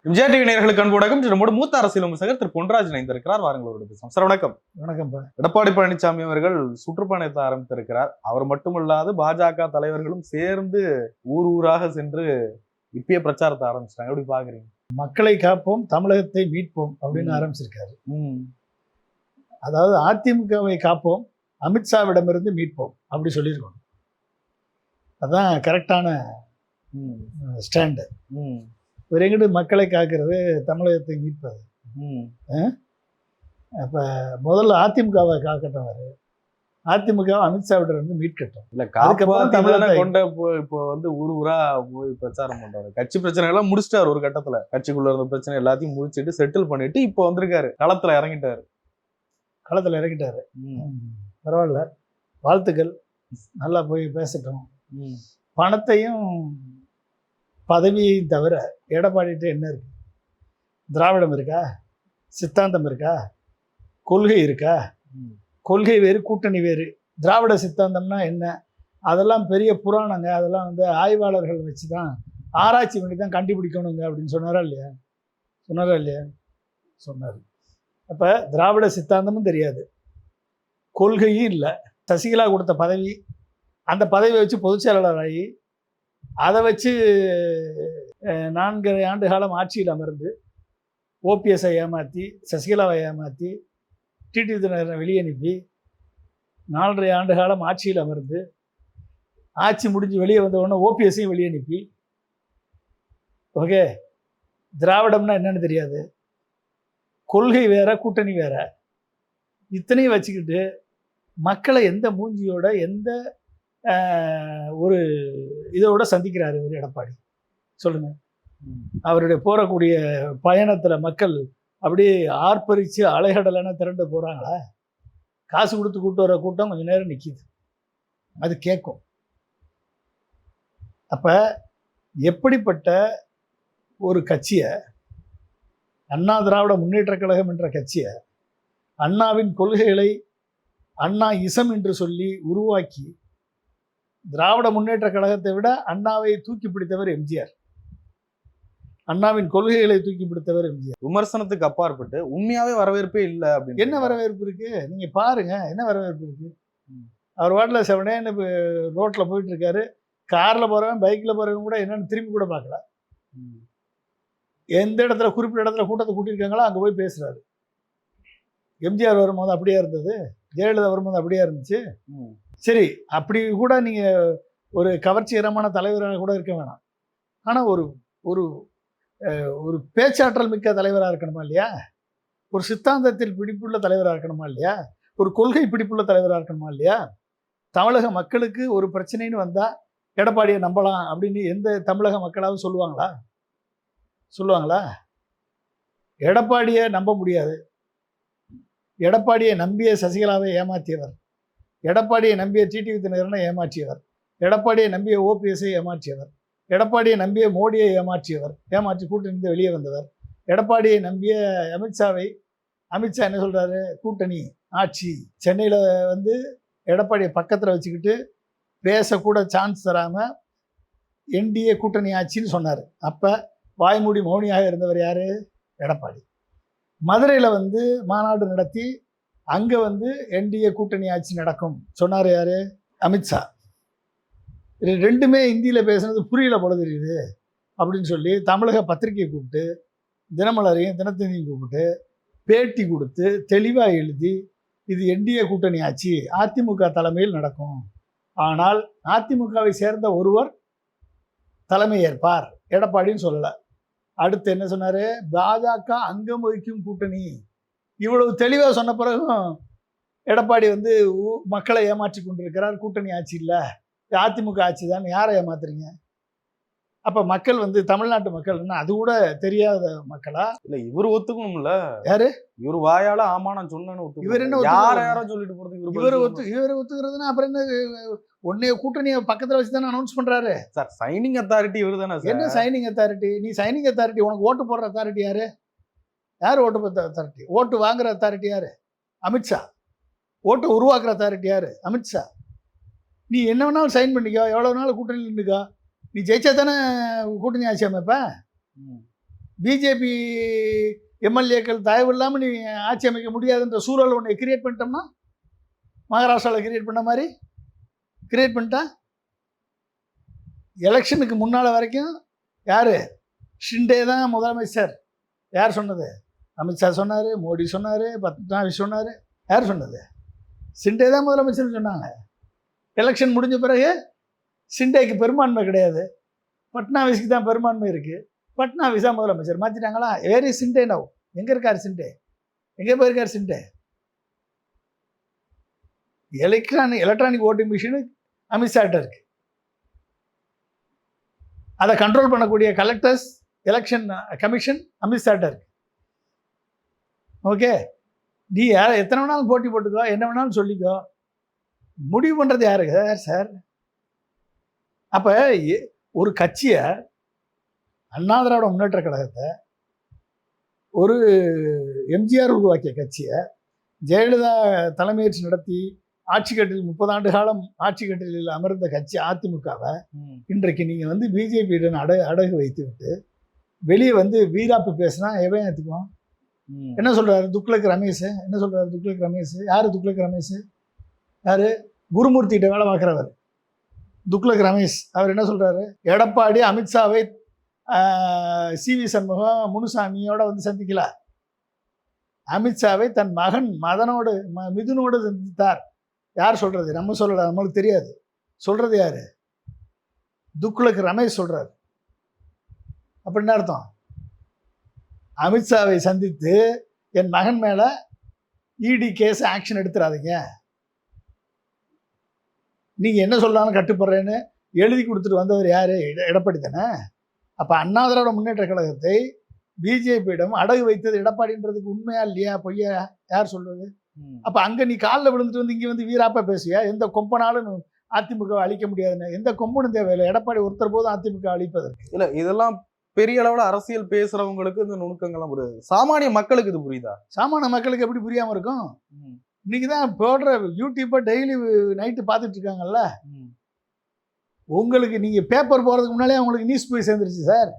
Vijay TV நேயர்களுக்கு அன்பு வணக்கம். நம்மோட மூத்த அரசியல் விமர்சகர் திரு பொன்ராஜ் இணைந்திருக்கிறார். வாருங்களோடு பேசலாம். சார் வணக்கம். வணக்கம். எடப்பாடி பழனிசாமி அவர்கள் சுற்றுப்பயணத்தை ஆரம்பித்திருக்கிறார். அவர் மட்டுமல்லாது பாஜக தலைவர்களும் சேர்ந்து ஊர் ஊராக சென்று இப்பயே பிரச்சாரத்தை ஆரம்பிச்சிட்டாங்க. எப்படி பாக்குறீங்க? மக்களை காப்போம், தமிழகத்தை மீட்போம் அப்படின்னு ஆரம்பிச்சிருக்காரு. அதாவது அதிமுகவை காப்போம், அமித்ஷாவிடமிருந்து மீட்போம் அப்படி சொல்லியிருக்கோம். அதான் கரெக்டான ஸ்டாண்டு. இவர் எங்கிட்டு மக்களை காக்கிறது, தமிழகத்தை மீட்பது. அப்ப முதல்ல அதிமுகவை காக்கட்டும். அதிமுக அமித்ஷாவிட இருந்து மீட்கட்டும். இல்ல அதுக்கப்புறம் தமிழக கொண்ட இப்போ வந்து ஊர் ஊரா போய் பிரச்சாரம் பண்றாரு. கட்சி பிரச்சனை எல்லாம் முடிச்சிட்டாரு. ஒரு கட்டத்துல கட்சிக்குள்ள இருந்த பிரச்சனை எல்லாத்தையும் முடிச்சிட்டு செட்டில் பண்ணிட்டு இப்போ வந்திருக்காரு. களத்துல இறங்கிட்டாரு. பரவாயில்ல, வாழ்த்துக்கள். நல்லா போய் பேசட்டும். பணத்தையும் பதவியையும் தவிர எடப்பாடிட்டு என்ன இருக்கு? திராவிடம் இருக்கா? சித்தாந்தம் இருக்கா? கொள்கை இருக்கா? கொள்கை வேறு, கூட்டணி வேறு. திராவிட சித்தாந்தம்னா என்ன? அதெல்லாம் பெரிய புராணங்க. அதெல்லாம் வந்து ஆய்வாளர்கள் வச்சு தான் ஆராய்ச்சி பண்ணி தான் கண்டுபிடிக்கணுங்க அப்படின்னு சொன்னாரா இல்லையா? சொன்னார். அப்போ திராவிட சித்தாந்தமும் தெரியாது, கொள்கையும் இல்லை. சசிகலா கொடுத்த பதவி, அந்த பதவியை வச்சு பொதுச் செயலாளர் ஆகி அதை வச்சு 4.5 ஆண்டு காலம் ஆட்சியில் அமர்ந்து ஓபிஎஸ்ஐ ஏமாற்றி, சசிகலாவை ஏமாற்றி, டிடிவி தினகரனை வெளியே அனுப்பி 4.5 ஆண்டு காலம் ஆட்சியில் அமர்ந்து ஆட்சி முடிஞ்சு வெளியே வந்த உடனே ஓபிஎஸ்ஸையும் வெளியே அனுப்பி, ஓகே, திராவிடம்னா என்னன்னு தெரியாது, கொள்கை வேற, கூட்டணி வேற, இத்தனையும் வச்சுக்கிட்டு மக்களை எந்த மூஞ்சியோட எந்த ஒரு இதோட சந்திக்கிறாரு இவர் எடப்பாடி? சொல்லுங்க. அவருடைய போறக்கூடிய பயணத்துல மக்கள் அப்படியே ஆர்ப்பரிச்சு அலைகடலான திரண்டு போறாங்களா? காசு கொடுத்து கூட்டு வர கூட்டம் கொஞ்ச நேரம் நிற்கிது, அது கேட்கும். அப்ப எப்படிப்பட்ட ஒரு கட்சியை, அண்ணா திராவிட முன்னேற்ற கழகம் என்ற கட்சியை அண்ணாவின் கொள்கைகளை அண்ணா இசம் என்று சொல்லி உருவாக்கி, திராவிட முன்னேற்ற கழகத்தை விட அண்ணாவை தூக்கி பிடித்தவர் எம்ஜிஆர், அண்ணாவின் கொள்கைகளை தூக்கி பிடித்தவர் எம்ஜிஆர். விமர்சனத்துக்கு அப்பாற்பட்டு உண்மையாவே வரவேற்பே இல்லை அப்படின்னு. என்ன வரவேற்பு இருக்கு? நீங்க பாருங்க, என்ன வரவேற்பு இருக்கு? அவர் வாட்டில் செவனேன்னு ரோட்ல போயிட்டு இருக்காரு. கார்ல போறவன், பைக்ல போறவன் கூட என்னன்னு திரும்பி கூட பார்க்கல. எந்த இடத்துல குறிப்பிட்ட இடத்துல கூட்டத்தை கூட்டியிருக்காங்களோ அங்க போய் பேசுறாரு. எம்ஜிஆர் வரும்போது அப்படியே இருந்தது, ஜெயலலிதா வரும்போது அப்படியே இருந்துச்சு. சரி, அப்படி கூட நீங்க ஒரு கவர்ச்சிகரமான தலைவராக கூட இருக்க வேணாம். ஆனா ஒரு ஒரு ஒரு பேச்சாற்றல் மிக்க தலைவராக இருக்கணுமா இல்லையா? ஒரு சித்தாந்தத்தில் பிடிப்புள்ள தலைவராக இருக்கணுமா இல்லையா? ஒரு கொள்கை பிடிப்புள்ள தலைவராக இருக்கணுமா இல்லையா? தமிழக மக்களுக்கு ஒரு பிரச்சனைன்னு வந்தா எடப்பாடியை நம்பலாம் அப்படின்னு எந்த தமிழக மக்களாவது சொல்லுவாங்களா? எடப்பாடியை நம்ப முடியாது. எடப்பாடியை நம்பிய சசிகலாவை ஏமாற்றியவர், எடப்பாடியை நம்பிய டிடிவி தினகரனை ஏமாற்றியவர், எடப்பாடியை நம்பிய ஓபிஎஸ்ஐ ஏமாற்றியவர், எடப்பாடியை நம்பிய மோடியை ஏமாற்றி கூட்டணிந்து வெளியே வந்தவர், எடப்பாடியை நம்பிய அமித்ஷா என்ன சொல்றாரு? கூட்டணி ஆட்சி. சென்னையில் வந்து எடப்பாடியை பக்கத்தில் வச்சுக்கிட்டு பேசக்கூட சான்ஸ் தராமல் என்டிஏ கூட்டணி ஆட்சின்னு சொன்னார். அப்போ வாய்மூடி மௌனியாக இருந்தவர் யார்? எடப்பாடி. மதுரையில் வந்து மாநாடு நடத்தி அங்கே வந்து என்டிஏ கூட்டணி ஆட்சி நடக்கும் சொன்னார் யார்? அமித்ஷா. இது ரெண்டுமே இந்தியில் பேசுனது புரியல போல தெரியுது அப்படின்னு சொல்லி தமிழக பத்திரிகையை கூப்பிட்டு, தினமலரையும் தினத்தந்தியும் கூப்பிட்டு பேட்டி கொடுத்து தெளிவாக எழுதி, இது என்டிஏ கூட்டணி ஆட்சி, அதிமுக தலைமையில் நடக்கும், ஆனால் அதிமுகவை சேர்ந்த ஒருவர் தலைமை ஏற்பார், எடப்பாடின்னு சொல்லலை. அடுத்து என்ன சொன்னார்? பாஜக அங்கம் வகிக்கும் கூட்டணி. இவ்வளவு தெளிவாக சொன்ன பிறகும் எடப்பாடி வந்து மக்களை ஏமாற்றி கொண்டிருக்கிறார். கூட்டணி ஆட்சி இல்லை, அதிமுக ஆட்சி தான். யாரை ஏமாத்துறீங்க? அப்ப மக்கள் வந்து தமிழ்நாட்டு மக்கள் என்ன அது கூட தெரியாத மக்களா? இல்ல இவர் ஒத்துக்கணும்ல. யாரு? இவர் வாயால ஆமானம் சொன்னு. இவர் என்ன யாரோ சொல்லிட்டு போறது? இவர் ஒத்துக்கிறதுனா அப்புறம் என்ன? ஒன்னே கூட்டணியை பக்கத்துல வச்சு தானே அனௌன்ஸ் பண்றாரு. சார் சைனிங் அத்தாரிட்டி இவர் தானே. என்ன சைனிங் அத்தாரிட்டி? நீ சைனிங் அத்தாரிட்டி. உனக்கு ஓட்டு போடுற அத்தாரிட்டி யாரு? ஓட்டு போடுற அத்தாரிட்டி? ஓட்டு வாங்குற அத்தாரிட்டி யாரு? அமித்ஷா. ஓட்டு உருவாக்குற அத்தாரிட்டி யாரு? அமித்ஷா. நீ என்ன வேணாலும் சைன் பண்ணிக்கோ, எவ்வளவு நாள் கூட்டணியில் நின்றுக்கோ, நீ ஜெயிச்சா தானே கூட்டணி ஆட்சி அமைப்ப. பிஜேபி எம்எல்ஏக்கள் தயவு இல்லாமல் நீ ஆட்சி அமைக்க முடியாதுன்ற சூழல் ஒன்று கிரியேட் பண்ணிட்டோம்னா, மகாராஷ்டிராவில் கிரியேட் பண்ண மாதிரி கிரியேட் பண்ணிட்டா, எலெக்ஷனுக்கு முன்னால் வரைக்கும் யார் ஷிண்டே தான் முதலமைச்சர். யார் சொன்னது? அமித்ஷா சொன்னார், மோடி சொன்னார், பட்னாவிஸ் சொன்னார். யார் சொன்னது? ஷிண்டே தான் முதலமைச்சர்னு சொன்னாங்க. எலெக்ஷன் முடிஞ்ச பிறகு ஷிண்டேக்கு பெரும்பான்மை கிடையாது, பட்னாவிஸ்க்கு தான் பெரும்பான்மை இருக்குது. பட்னாவிஸ் தான் முதலமைச்சர். மாற்றிட்டாங்களா? வேறு ஷிண்டே நவ். எங்கே இருக்கார் ஷிண்டே? எங்கே போயிருக்கார் ஷிண்டே? எலக்ட்ரானிக் ஓட்டிங் மிஷினு அமித்ஷாட்ட இருக்கு. அதை கண்ட்ரோல் பண்ணக்கூடிய கலெக்டர்ஸ் எலெக்ஷன் கமிஷன் அமித்ஷாட்ட இருக்கு. ஓகே, நீ யார் எத்தனை வேணாலும் போட்டி போட்டுக்கோ, என்ன வேணாலும் சொல்லிக்கோ, முடிவு பண்ணுறது யாருக்கு சார்? அப்போ ஒரு கட்சியை, அண்ணா திராவிட முன்னேற்ற கழகத்தை, ஒரு எம்ஜிஆர் உருவாக்கிய கட்சியை ஜெயலலிதா தலைமையேற்று நடத்தி ஆட்சி கட்டில் 30 ஆண்டு காலம் ஆட்சி கட்டிலில் அமர்ந்த கட்சி அதிமுகவை இன்றைக்கு நீங்கள் வந்து பிஜேபியுடன் அடகு வைத்து விட்டு வெளியே வந்து வீராப்பு பேசினா எவன் ஏற்றுக்குவான்? என்ன சொல்கிறாரு துக்ளக் ரமேஷ்? என்ன சொல்கிறாரு துக்ளக் ரமேஷ்? யார் துக்ளக் ரமேஷ்? யார்? குருமூர்த்திகிட்ட வேலை பார்க்குறவர் துக்ளக் ரமேஷ். அவர் என்ன சொல்கிறாரு? எடப்பாடி அமித்ஷாவை சிவி சண்முகம் முனுசாமியோட வந்து சந்திக்கல, அமித்ஷாவை தன் மகன் மிதுனோடு சந்தித்தார். யார் சொல்கிறது? நம்ம சொல்லல, நம்மளுக்கு தெரியாது. சொல்கிறது யார்? துக்ளக் ரமேஷ் சொல்கிறார். அப்படின்னு அர்த்தம், அமித்ஷாவை சந்தித்து என் மகன் மேலே இடி கேஸ் ஆக்ஷன் எடுத்துடாதீங்க, நீங்கள் என்ன சொல்லலாம்னு கட்டுப்படுறேன்னு எழுதி கொடுத்துட்டு வந்தவர் யார்? எடப்பாடி தானே. அப்போ அண்ணா திராவிட முன்னேற்ற கழகத்தை பிஜேபியிடம் அடகு வைத்தது எடப்பாடின்றதுக்கு உண்மையா இல்லையா பொய்யா? யார் சொல்றது? அப்போ அங்கே நீ காலில் விழுந்துட்டு வந்து இங்கே வந்து வீராப்பா பேசுவியா? எந்த கொம்பனாலும் அதிமுக அழிக்க முடியாதுன்னு. எந்த கொம்பனும் தேவையில்லை, எடப்பாடி ஒருத்தர் போதும் அதிமுக அழிப்பதற்கு. இல்லை, இதெல்லாம் பெரிய அளவில் அரசியல் பேசுறவங்களுக்கு இந்த நுணுக்கங்கள்லாம் புரியுது. சாமானிய மக்களுக்கு இது புரியுதா? சாமானிய மக்களுக்கு எப்படி புரியாமல் இருக்கும்? இன்னைக்கு தான் போடுற யூடியூப்பை டெய்லி நைட்டு பார்த்துட்டு இருக்காங்கல்ல. உங்களுக்கு நீங்கள் பேப்பர் போகிறதுக்கு முன்னாலே உங்களுக்கு நியூஸ் போய் சேர்ந்துருச்சு சார்.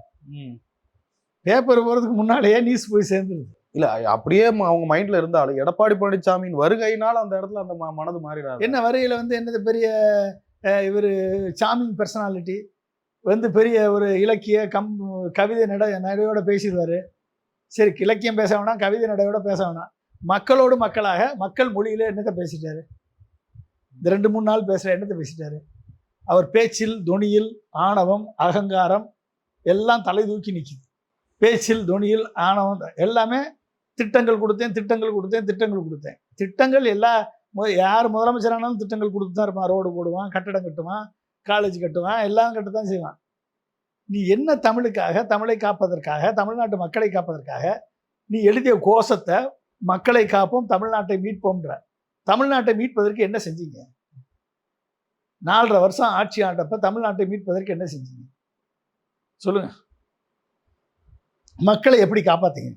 பேப்பர் போகிறதுக்கு முன்னாலேயே நியூஸ் போய் சேர்ந்துருது. இல்லை, அப்படியே அவங்க மைண்டில் இருந்தாலும் எடப்பாடி பழனிசாமியின் வருகையினால் அந்த இடத்துல அந்த மனது மாறிடாது. என்ன வருகையில் வந்து என்னது பெரிய இவர் சாமிங் பர்சனாலிட்டி வந்து பெரிய ஒரு இலக்கிய கவிதை நடையோட பேசிடுவார். சரி, இலக்கியம் பேச வேணாம், கவிதை நடையோட பேச வேணாம், மக்களோடு மக்களாக மக்கள் மொழியில் என்னத்தை பேசிட்டாரு? இந்த 2-3 நாள் பேசுகிற என்னத்தை பேசிட்டாரு? அவர் பேச்சில் தொனியில் ஆணவம் அகங்காரம் எல்லாம் தலை தூக்கி நிற்கிது. பேச்சில் தொனியில் ஆணவம் எல்லாமே திட்டங்கள் கொடுத்தேன், திட்டங்கள் யார் முதலமைச்சரானாலும் திட்டங்கள் கொடுத்து தான் இருப்பான். ரோடு போடுவான், கட்டடம் கட்டுவான், காலேஜ் கட்டுவான், எல்லாம் கட்டத்தான் செய்வான். நீ என்ன தமிழுக்காக, தமிழை காப்பதற்காக, தமிழ்நாட்டு மக்களை காப்பதற்காக நீ எழுதிய கோஷத்தை மக்களை காப்போம், தமிழ்நாட்டை மீட்போம்ன்ற. தமிழ்நாட்டை மீட்பதற்கு என்ன செஞ்சீங்க? 4.5 வருஷம் ஆட்சி ஆண்டப்ப தமிழ்நாட்டை மீட்பதற்கு என்ன செஞ்சீங்க சொல்லுங்க? மக்களை எப்படி காப்பாத்தீங்க?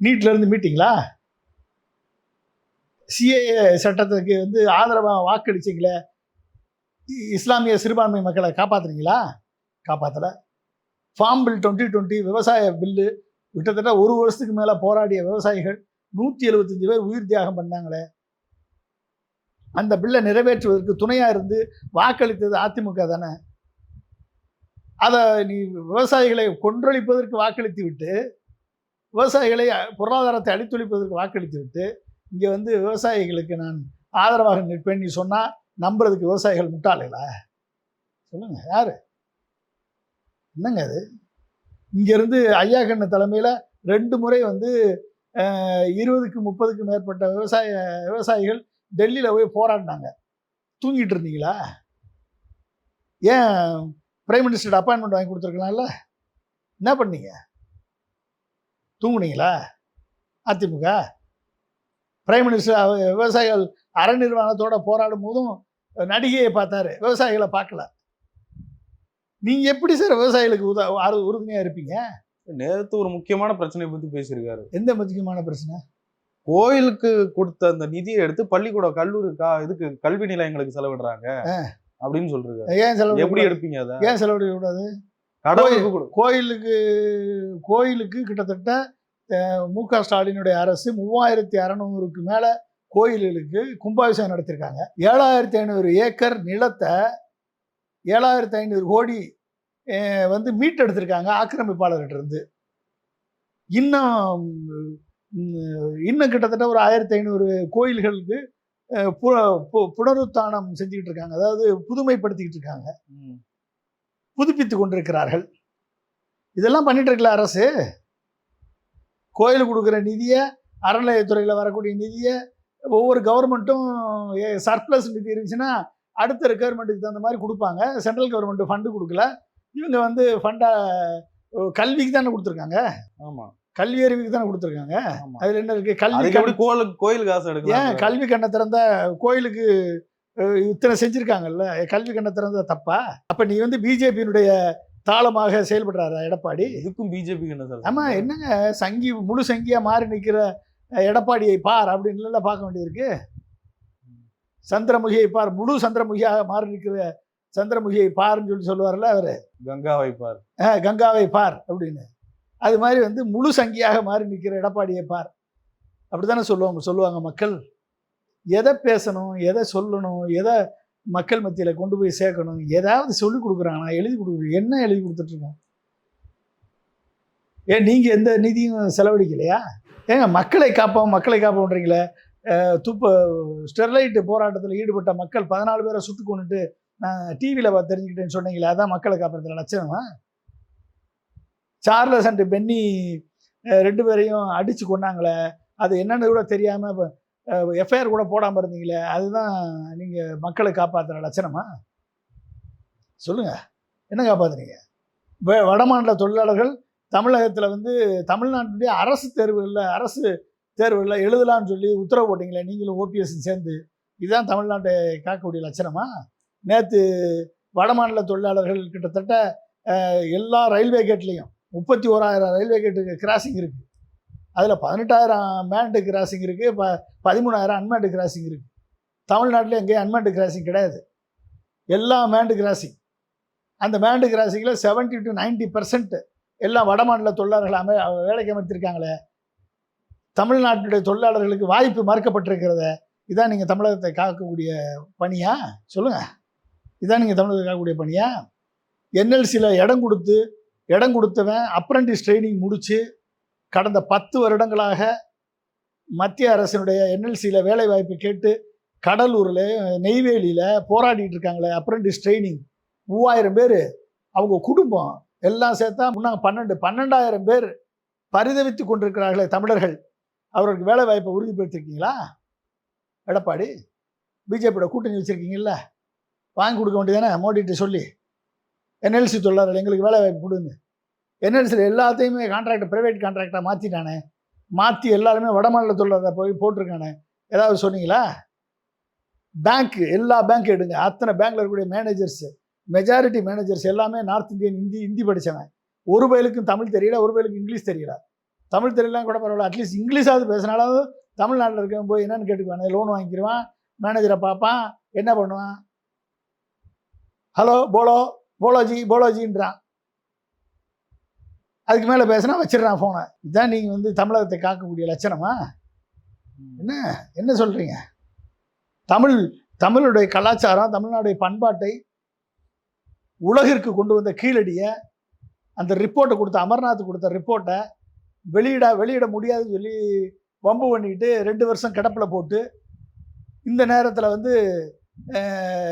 நீட்ல இருந்து மீட்டிங்களா? சிஏஏ சட்டத்துக்கு வந்து ஆதரவாக வாக்களிச்சிங்களே, இஸ்லாமிய சிறுபான்மை மக்களை காப்பாத்துறீங்களா? காப்பாற்றலை. ஃபார்ம் பில் 2020 விவசாய பில்லு கிட்டத்தட்ட 1 வருஷத்துக்கு மேலே போராடிய விவசாயிகள் 175 பேர் உயிர் தியாகம் பண்ணாங்களே, அந்த பில்லை நிறைவேற்றுவதற்கு துணையாக இருந்து வாக்களித்தது அதிமுக தானே. அதை நீ விவசாயிகளை கொன்றொழிப்பதற்கு வாக்களித்து விட்டு, விவசாயிகளை பொருளாதாரத்தை அழித்தொழிப்பதற்கு வாக்களித்து விட்டு, இங்கே வந்து விவசாயிகளுக்கு நான் ஆதரவாக நிற்பேன் நீ சொன்னால் நம்புறதுக்கு விவசாயிகள் முட்டாளா? சொல்லுங்க, யாரு? என்னங்க அது? இங்கேருந்து ஐயா கண்ணு தலைமையில் 2 முறை வந்து 20க்கும் 30க்கும் மேற்பட்ட விவசாயிகள் டெல்லியில் போய் போராடினாங்க. தூங்கிட்டு இருந்தீங்களா? ஏன் பிரைம் மினிஸ்டர் அப்பாயின்மெண்ட் வாங்கி கொடுத்துருக்கலாம்ல? என்ன பண்ணீங்க? தூங்குனீங்களா? அதிமுக பிரைம் மினிஸ்டர் விவசாயிகள் அரை நிர்வாணத்தோட போராடும் போதும் நடிகையை பார்த்தாரு, விவசாயிகளை பார்க்கல. நீங்க எப்படி சார் விவசாயிகளுக்கு உறுதுணையா இருப்பீங்க? நேத்து ஒரு முக்கியமான பிரச்சனையை பத்தி பேசியிருக்காரு. எந்த முக்கியமான பிரச்சனை? கோயிலுக்கு கொடுத்த அந்த நிதியை எடுத்து பள்ளிக்கூட கல்லூரி இதுக்கு கல்வி நிலையங்களுக்கு செலவிடுறாங்க அப்படின்னு சொல்றாங்க. ஏன் செலவு? எப்படி எடுப்பீங்க? அதை ஏன் செலவிட கூடாது? கடவுளுக்கு கோயிலுக்கு கிட்டத்தட்ட மு.க. ஸ்டாலினுடைய அரசு 3600க்கு மேல கோயில்களுக்கு கும்பாபிஷேகம் நடத்திருக்காங்க. 7500 ஏக்கர் நிலத்தை 7500 கோடி வந்து மீட்டெடுத்திருக்காங்க ஆக்கிரமிப்பாளர்கிட்ட இருந்து. இன்னும் கிட்டத்தட்ட ஒரு 1500 கோயில்களுக்கு புனருத்தானம் செஞ்சுக்கிட்டு இருக்காங்க. அதாவது புதுமைப்படுத்திக்கிட்டு இருக்காங்க, புதுப்பித்து கொண்டிருக்கிறார்கள். இதெல்லாம் பண்ணிட்டு இருக்கல அரசு. கோயிலுக்கு கொடுக்குற நிதியை, அறநிலையத்துறையில் வரக்கூடிய நிதியை ஒவ்வொரு கவர்மெண்ட்டும் சர்ப்ளஸ் நிதி இருந்துச்சுன்னா அடுத்த ரெக்குயர்மெண்ட்டுக்கு தகுந்த மாதிரி கொடுப்பாங்க. சென்ட்ரல் கவர்மெண்ட் ஃபண்டு கொடுக்கல, இவங்க வந்து ஃபண்டை கல்விக்கு தானே கொடுத்துருக்காங்க. ஆமாம், கல்வி அறிவுக்கு தானே கொடுத்துருக்காங்க. அதில் என்ன இருக்குது? கல்வி கோயில் காசு எடுக்க ஏன் கல்வி கண்ணை திறந்த கோயிலுக்கு இத்தனை செஞ்சுருக்காங்கல்ல, கல்வி கண்ணை திறந்த தப்பா? அப்போ நீ வந்து பிஜேபியினுடைய தாளமாக செயல்படுறாரா எடப்பாடி? இதுக்கும் பிஜேபி என்ன சார்? ஆமாம், என்னங்க சங்கி முழு சங்கியாக மாறி நிற்கிற எடப்பாடியை பார் அப்படின்னு பார்க்க வேண்டியிருக்கு. சந்திரமுகியை பார், முழு சந்திரமுகியாக மாறி நிற்கிற சந்திரமுகியை பார்ன்னு சொல்லுவார்ல அவர், கங்காவை பார், கங்காவை பார் அப்படின்னு. அது மாதிரி வந்து முழு சங்கியாக மாறி நிற்கிற எடப்பாடியை பார் அப்படி தானே சொல்லுவாங்க மக்கள். எதை பேசணும், எதை சொல்லணும், எதை மக்கள் மத்தியில் கொண்டு போய் சேர்க்கணும், ஏதாவது சொல்லி கொடுக்குறாங்கன்னா எழுதி கொடுக்குறோம். என்ன எழுதி கொடுத்துட்ருக்கோம்? ஏன் நீங்கள் எந்த நிதியும் செலவழிக்கலையா? ஏங்க மக்களை காப்போம்ன்றீங்களே. ஸ்டெர்லைட் போராட்டத்தில் ஈடுபட்ட மக்கள் 14 பேரை சுட்டு கொண்டுட்டு நான் டிவியில் தெரிஞ்சுக்கிட்டேன்னு சொன்னீங்களே, அதான் மக்களை காப்பறதுல லட்சணமா? சார்லஸ் அண்ட் பென்னி 2 பேரையும் அடித்து கொண்டாங்களே, அது என்னன்னு கூட தெரியாமல் எஃப்ஐஆர் கூட போடாமல் இருந்தீங்களே, அதுதான் நீங்கள் மக்களை காப்பாற்றுற லட்சணமா? சொல்லுங்கள், என்ன காப்பாற்றுறீங்க? வடமாநில தொழிலாளர்கள் தமிழகத்தில் வந்து தமிழ்நாட்டுடைய அரசு தேர்வுகளில் எழுதலான்னு சொல்லி உத்தரவு போட்டிங்களே நீங்களும் ஓபிஎஸ் சேர்ந்து, இதுதான் தமிழ்நாட்டை காக்கக்கூடிய லட்சணமா? நேற்று வடமாநில தொழிலாளர்கள் கிட்டத்தட்ட எல்லா ரயில்வே கேட்லேயும் 31,000 ரயில்வே கேட்டுக்கு கிராசிங் இருக்குது. அதில் 18,000 மேண்டு கிராசிங் இருக்குது, 13,000 அன்மேண்டு கிராசிங் இருக்குது. தமிழ்நாட்டில் எங்கேயும் அன்மேண்டு கிராசிங் கிடையாது, எல்லா மேண்டு கிராசிங். அந்த மேண்டு கிராசிங்கில் 70 to 90% எல்லாம் வடமாநில தொழிலாளர்கள் வேலைக்கு அமர்த்திருக்காங்களே. தமிழ்நாட்டினுடைய தொழிலாளர்களுக்கு வாய்ப்பு மறுக்கப்பட்டிருக்கிறத, இதான் நீங்கள் தமிழகத்தை காக்கக்கூடிய பணியா? சொல்லுங்கள், இதான் நீங்கள் தமிழகத்தை காக்கக்கூடிய பணியா? என்எல்சியில் இடம் கொடுத்தவன் அப்ரண்டிஸ் ட்ரைனிங் முடித்து கடந்த 10 வருடங்களாக மத்திய அரசினுடைய என்எல்சியில் வேலை வாய்ப்பு கேட்டு கடலூரில் நெய்வேலியில் போராடிட்டு இருக்காங்களே. அப்ரண்டிஸ் ட்ரைனிங் 3000 பேர், அவங்க குடும்பம் எல்லாம் சேர்த்தா முன்னாங்க 12,000 பேர் பரிதவித்து கொண்டிருக்கிறார்களே தமிழர்கள். அவர்களுக்கு வேலை வாய்ப்பை உறுதிப்படுத்திருக்கீங்களா? எடப்பாடி பிஜேபியோட கூட்டணி வச்சுருக்கீங்கல்ல, வாங்கி கொடுக்க வேண்டியதானே மோடிட்டு சொல்லி. என்எல்சி தொழிலாளர்கள் எங்களுக்கு வேலை வாய்ப்பு கொடுங்க. என்எல்சியில் எல்லாத்தையுமே கான்ட்ராக்டை ப்ரைவேட் கான்ட்ராக்டாக மாற்றிட்டானே, மாற்றி எல்லாருமே வடமாநில தொழிலாளரை போய் போட்டிருக்கானே, ஏதாவது சொன்னீங்களா? பேங்க், எல்லா பேங்க் எடுங்க, அத்தனை பேங்க்கில் இருக்கக்கூடிய மேனேஜர்ஸ், மெஜாரிட்டி மேனேஜர்ஸ் எல்லாமே நார்த் இந்தியன், ஹிந்தி படித்தவன். ஒரு பயிலுக்கும் தமிழ் தெரியல, ஒரு பயிலுக்கு இங்கிலீஷ் தெரியல. தமிழ் தெரியலாம் கூட பரவாயில்ல, அட்லீஸ்ட் இங்கிலீஷாவது பேசினாலும் தமிழ்நாட்டில் இருக்கவன் போய் என்னென்னு கேட்டுக்குவானே, லோன் வாங்கிக்கிடுவான், மேனேஜரை பார்ப்பான், என்ன பண்ணுவான்? ஹலோ போலோஜின்றான். அதுக்கு மேலே பேசினா வச்சிடறான் ஃபோனை. இதுதான் நீங்கள் வந்து தமிழகத்தை காக்கக்கூடிய லட்சணமா? என்ன சொல்கிறீங்க? தமிழுடைய கலாச்சாரம், தமிழ்நாடுடைய பண்பாட்டை உலகிற்கு கொண்டு வந்த கீழடியை, அந்த ரிப்போர்ட்டை கொடுத்த அமர்நாத் கொடுத்த ரிப்போர்ட்டை வெளியிட முடியாதுன்னு சொல்லி வம்பு பண்ணிக்கிட்டு 2 வருஷம் கிடப்பில் போட்டு, இந்த நேரத்தில் வந்து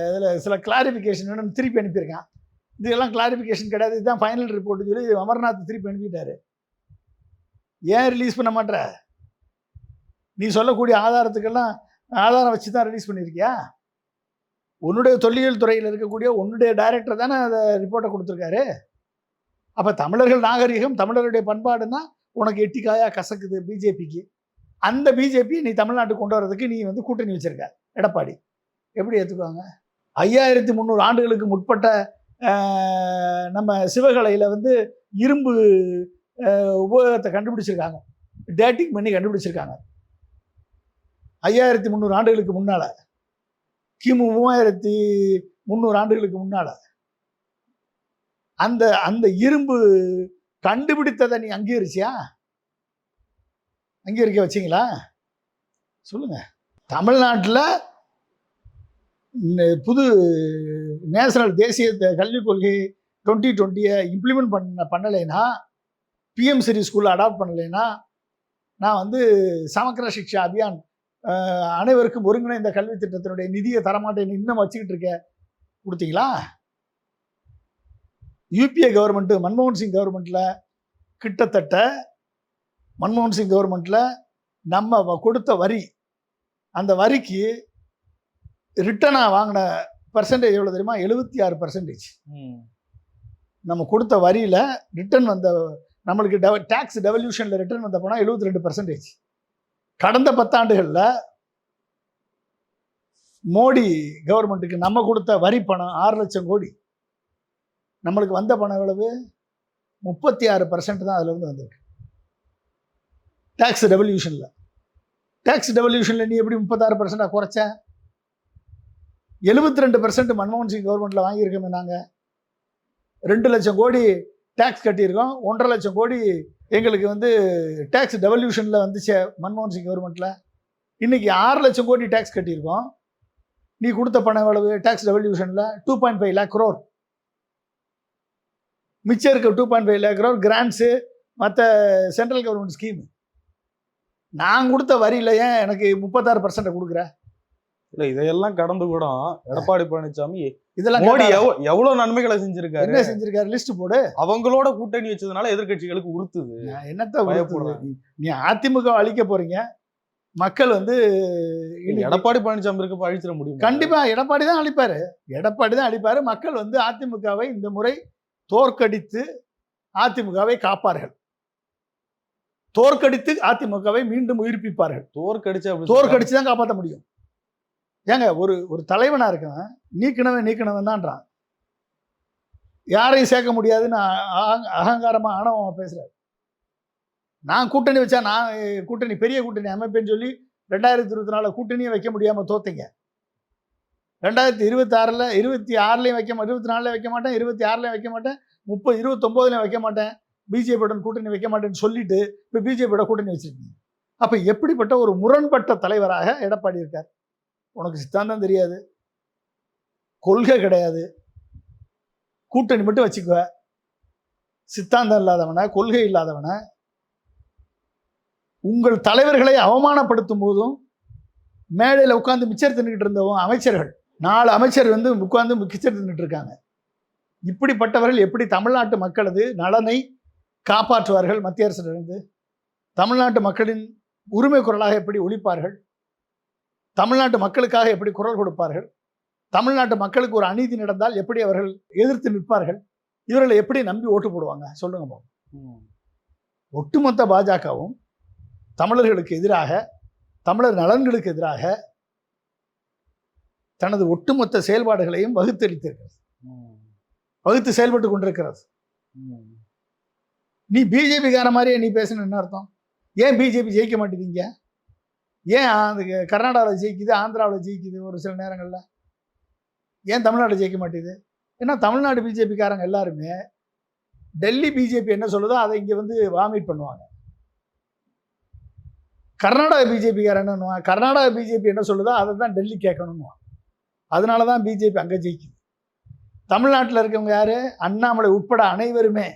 இதில் சில கிளாரிஃபிகேஷன் வேணும்னு திருப்பி அனுப்பியிருக்கான். இதெல்லாம் கிளாரிஃபிகேஷன் கிடையாது, இதுதான் ஃபைனல் ரிப்போர்ட்னு சொல்லி அமர்நாத் திருப்பி அனுப்பிட்டாரு. ஏன் ரிலீஸ் பண்ண மாட்டேற? நீ சொல்லக்கூடிய ஆதாரம் வச்சு தான் ரிலீஸ் பண்ணியிருக்கியா? உன்னுடைய தொல்லியல் துறையில் இருக்கக்கூடிய உன்னுடைய டைரக்டர் தானே அதை ரிப்போர்ட்டை கொடுத்துருக்காரு. அப்போ தமிழர்கள் நாகரிகம், தமிழருடைய பண்பாடுன்னா உனக்கு எட்டிக்காயா கசக்குது பிஜேபிக்கு. அந்த பிஜேபி நீ தமிழ்நாட்டுக்கு கொண்டு வரதுக்கு நீ வந்து கூட்டணி வச்சிருக்க எடப்பாடி. எப்படி ஏற்றுக்குவாங்க? 5300 ஆண்டுகளுக்கு முற்பட்ட நம்ம சிவகலையில் வந்து இரும்பு உபயோகத்தை கண்டுபிடிச்சிருக்காங்க, டேட்டிங் பண்ணி கண்டுபிடிச்சிருக்காங்க. 5300 ஆண்டுகளுக்கு முன்னால், கிமு 3300 ஆண்டுகளுக்கு முன்னால். அந்த அந்த இரும்பு கண்டுபிடித்ததை நீ அங்கீகரிச்சியா? அங்கீகரிக்க வச்சிங்களா? சொல்லுங்க. தமிழ்நாட்டில் புது நேஷனல் தேசிய கல்விக் கொள்கை 2020 இம்ப்ளிமெண்ட் பண்ணலைன்னா, பிஎம்சிரி ஸ்கூலில் அடாப்ட் பண்ணலைன்னா, நான் வந்து சமக்கர சிக்ஷா அபியான் அனைவருக்கும் ஒருங்கிணைந்த கல்வி திட்டத்தினுடைய நிதியை தரமாட்டேன்னு இன்னும் வச்சுக்கிட்டு இருக்க. கொடுத்தீங்களா? யூபிஏ கவர்மெண்ட், மன்மோகன் சிங் கவர்மெண்ட்ல கிட்டத்தட்ட மன்மோகன் சிங் கவர்மெண்ட்ல நம்ம கொடுத்த வரி, அந்த வரிக்கு ரிட்டனா வாங்கின பர்சன்டேஜ் எவ்வளவு தெரியுமா? 76%. நம்ம கொடுத்த வரியில ரிட்டர்ன் வந்த, நம்மளுக்கு டாக்ஸ் டெவல்யூஷன்ல ரிட்டர்ன் வந்த பணம் 72%. கடந்த 10 ஆண்டுகள்ல மோடி கவர்மெண்ட்டுக்கு நம்ம கொடுத்த வரி பணம் 6 லட்சம் கோடி. நம்மளுக்கு வந்த பணம் எவ்வளவு? 36% தான் அதுல இருந்து வந்திருக்கு. டாக்ஸ் டெவல்யூஷன்ல. டாக்ஸ் டெவல்யூஷன்ல நீ எப்படி 36% குறைச்ச? 72% மன்மோகன் சிங் கவர்மெண்ட்ல வாங்கியிருக்கோமே நாங்க. 2 லட்சம் கோடி டாக்ஸ் கட்டியிருக்கோம். 1.5 லட்சம் கோடி எங்களுக்கு வந்து டாக்ஸ் டெவல்யூஷன்ல வந்துச்சு மன்மோகன் சிங் கவர்மெண்ட்ல. இன்னைக்கு 6 லட்சம் கோடி டாக்ஸ் கட்டியிருக்கோம். நீ கொடுத்த பணம் எவ்வளவு? டாக்ஸ் டெவல்யூஷன்ல 2.5 lakh crore. மிச்சம் இருக்க 2.5 lakh crore கிராண்ட்ஸு, மற்ற சென்ட்ரல் கவர்மெண்ட் ஸ்கீம். நான் கொடுத்த வரியில ஏன் எனக்கு 36% கொடுக்குற? இல்ல இதையெல்லாம் கடந்து கூட எடப்பாடி பழனிசாமி இதெல்லாம் மோடி எவ்வளவு நன்மைகளை செஞ்சிருக்காரு. என்ன செஞ்சிருக்காரு? லிஸ்ட் போடு. அவங்களோட கூட்டணி வச்சதுனால எதிர்கட்சிகளுக்கு உறுத்துது. என்னத்த பயப்படுறாங்க? நீ அதிமுக அழிக்க போறீங்க. மக்கள் வந்து எடப்பாடி பழனிசாமி இருக்க அழிச்சிட முடியும். கண்டிப்பா எடப்பாடி தான் அழிப்பாரு. எடப்பாடி தான் அழிப்பாரு. மக்கள் வந்து அதிமுகவை இந்த முறை தோற்கடித்து அதிமுகவை காப்பார்கள். தோற்கடித்து அதிமுகவை மீண்டும் உயிர்ப்பிப்பார்கள். தோற்கடிச்சு தான் காப்பாற்ற முடியும். ஏங்க, ஒரு தலைவனா இருக்கவன் நீக்கினவன் தான்றான். யாரையும் சேர்க்க முடியாதுன்னு அகங்காரமா ஆணவமா பேசுறாரு. நான் கூட்டணி வச்சா, நான் கூட்டணி பெரிய கூட்டணி அமைப்பேன்னு சொல்லி 2024 கூட்டணியை வைக்க முடியாம தோத்தீங்க. 2026 26 வைக்க மாட்டேன், 24 வைக்க மாட்டேன், 26 வைக்க மாட்டேன், 30 29 வைக்க மாட்டேன், பிஜேபியுடன் கூட்டணி வைக்க மாட்டேன்னு சொல்லிட்டு இப்போ பிஜேபியோட கூட்டணி வச்சிருக்கீங்க. அப்ப எப்படிப்பட்ட ஒரு முரண்பட்ட தலைவராக எடப்பாடி இருக்கார்? உனக்கு சித்தாந்தம் தெரியாது, கொள்கை கிடையாது, கூட்டணி மட்டும் வச்சுக்குவ. சித்தாந்தம் இல்லாதவன, கொள்கை இல்லாதவன, உங்கள் தலைவர்களை அவமானப்படுத்தும் போதும் மேடையில் உட்கார்ந்து மிச்சர் தின்னுக்கிட்டு இருந்தவங்க அமைச்சர்கள், 4 அமைச்சர் வந்து உட்கார்ந்து மிச்சர் தின்னுட்டு இருக்காங்க. இப்படிப்பட்டவர்கள் எப்படி தமிழ்நாட்டு மக்களது நலனை காப்பாற்றுவார்கள்? மத்திய அரசிலிருந்து தமிழ்நாட்டு மக்களின் உரிமை குரலாக எப்படி ஒலிப்பார்கள்? தமிழ்நாட்டு மக்களுக்காக எப்படி குரல் கொடுப்பார்கள்? தமிழ்நாட்டு மக்களுக்கு ஒரு அநீதி நடந்தால் எப்படி அவர்கள் எதிர்த்து நிற்பார்கள்? இவர்களை எப்படி நம்பி ஓட்டு போடுவாங்க? சொல்லுங்க பாப்போம். ஒட்டுமொத்த பாஜகவும் தமிழர்களுக்கு எதிராக, தமிழர் நலன்களுக்கு எதிராக தனது ஒட்டுமொத்த செயல்பாடுகளையும் வகுத்தளித்திருக்கிறது, வகுத்து செயல்பட்டு கொண்டிருக்கிறது. நீ பிஜேபிக்கார மாதிரியே நீ பேசணும், என்ன அர்த்தம்? ஏன் பிஜேபி ஜெயிக்க மாட்டேங்க? ஏன் அந்த கர்நாடகாவில் ஜெயிக்குது, ஆந்திராவில் ஜெயிக்குது ஒரு சில நேரங்களில்? ஏன் தமிழ்நாடு ஜெயிக்க மாட்டேங்குது? ஏன்னா தமிழ்நாடு பிஜேபிக்காரங்க எல்லாருமே டெல்லி பிஜேபி என்ன சொல்லுதோ அதை இங்கே வந்து வாமிட் பண்ணுவாங்க. கர்நாடகா பிஜேபிக்காரன் என்ன பண்ணுவாங்க? கர்நாடகா பிஜேபி என்ன சொல்லுதோ அதை தான் டெல்லி கேட்கணும்னு. அதனால தான் பிஜேபி அங்கே ஜெயிக்குது. தமிழ்நாட்டில் இருக்கவங்க யாரு? அண்ணாமலை உட்பட அனைவருமே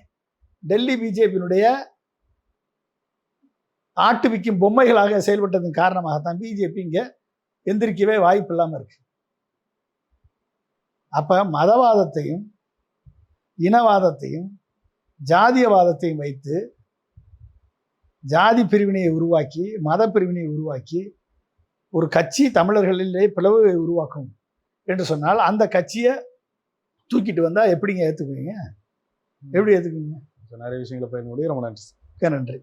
டெல்லி பிஜேபியினுடைய ஆட்டு விக்கும் பொம்மைகளாக செயல்பட்டதன் காரணமாகத்தான் பிஜேபி இங்கே எந்திரிக்கவே வாய்ப்பு இல்லாமல் இருக்கு. அப்ப மதவாதத்தையும் இனவாதத்தையும் ஜாதியவாதத்தையும் வைத்து ஜாதி பிரிவினையை உருவாக்கி, மத பிரிவினையை உருவாக்கி ஒரு கட்சி தமிழர்களிலே பிளவு உருவாக்கும் என்று சொன்னால் அந்த கட்சியை தூக்கிட்டு வந்தா எப்படிங்க ஏத்துக்குவீங்க? எப்படி ஏத்துக்குவீங்க? நிறைய விஷயங்களை பயன்படுத்தி ரொம்ப நன்றி. நன்றி.